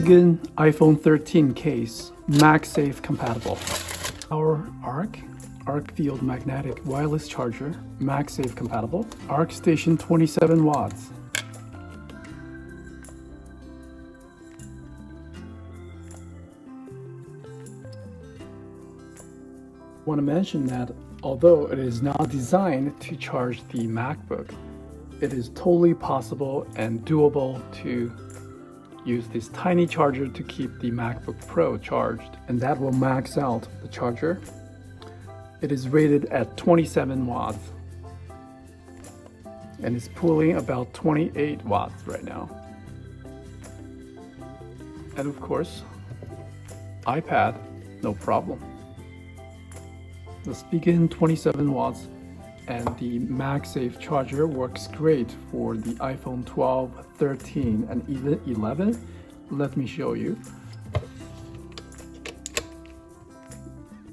Spigen iPhone 13 case, MagSafe compatible. Our arc field magnetic wireless charger, MagSafe compatible. Arc station 27 watts. I want to mention that although it is not designed to charge the MacBook, it is totally possible and doable to use this tiny charger to keep the MacBook Pro charged, and that will max out the charger. It is rated at 27 watts and it's pulling about 28 watts right now. And of course, iPad, no problem. The Spigen 27 watts and the MagSafe charger works great for the iPhone 12, 13, and even 11. Let me show you.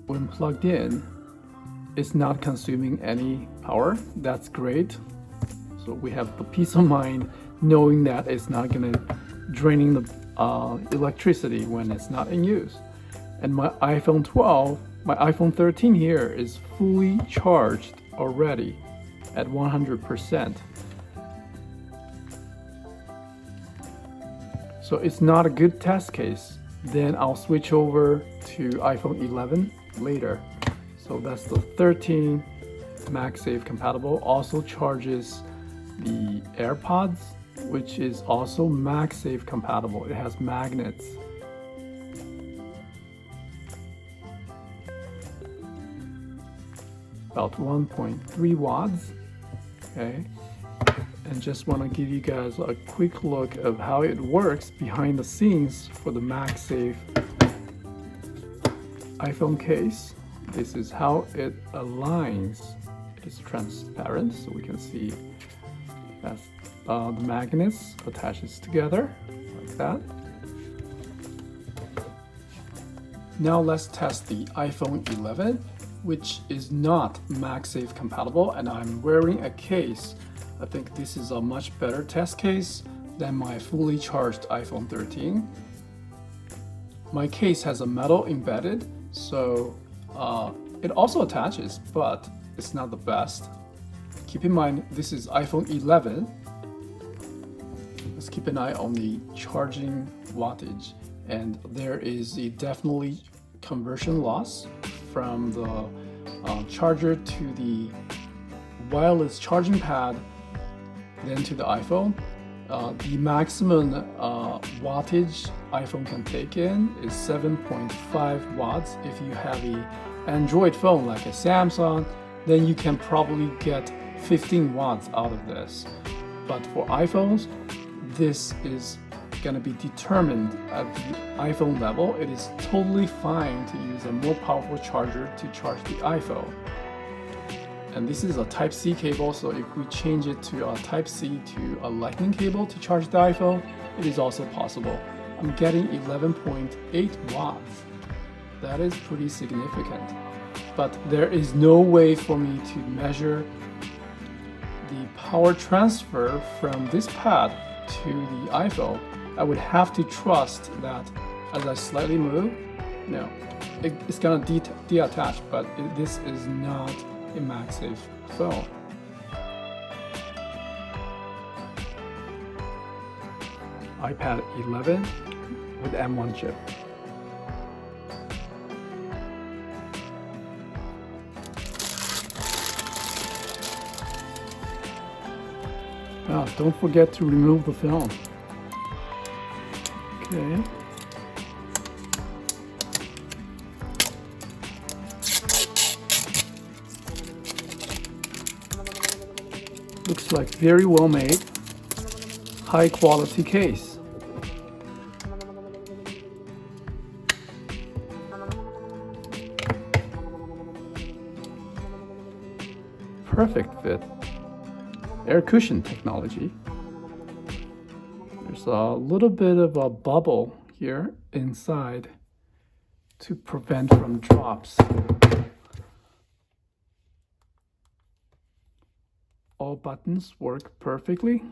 When plugged in, it's not consuming any power. That's great. So we have the peace of mind knowing that it's not going to draining the electricity when it's not in use. And my iPhone 12, my iPhone 13 here is fully charged already at 100%. So it's not a good test case. Then I'll switch over to iPhone 11 later. So that's the 13 MagSafe compatible. Also charges the AirPods, which is also MagSafe compatible. It has magnets. About 1.3 watts. Okay, and just want to give you guys a quick look of how it works behind the scenes for the MagSafe iPhone case. This is how it aligns. It's transparent, so we can see that's the magnets attaches together like that. Now let's test the iPhone 11, which is not MagSafe compatible, and I'm wearing a case. I think this is a much better test case than my fully charged iPhone 13. My case has a metal embedded, so it also attaches, but it's not the best. Keep in mind, this is iPhone 11. Let's keep an eye on the charging wattage, and there is a definitely conversion loss from the charger to the wireless charging pad, then to the iPhone. The maximum wattage iPhone can take in is 7.5 watts. If you have an Android phone like a Samsung, then you can probably get 15 watts out of this. But for iPhones, this is going to be determined at the iPhone level. It is totally fine to use a more powerful charger to charge the iPhone. And this is a Type-C cable, so if we change it to a Type-C to a Lightning cable to charge the iPhone, it is also possible. I'm getting 11.8 watts. That is pretty significant. But there is no way for me to measure the power transfer from this pad to the iPhone. I would have to trust that as I slightly move, no, it's gonna detach, but this is not a MagSafe phone. iPad 11 with M1 chip. Don't forget to remove the film. Okay. Looks like very well made, high quality case. Perfect fit. Air cushion technology. There's a little bit of a bubble here inside to prevent from drops. All buttons work perfectly.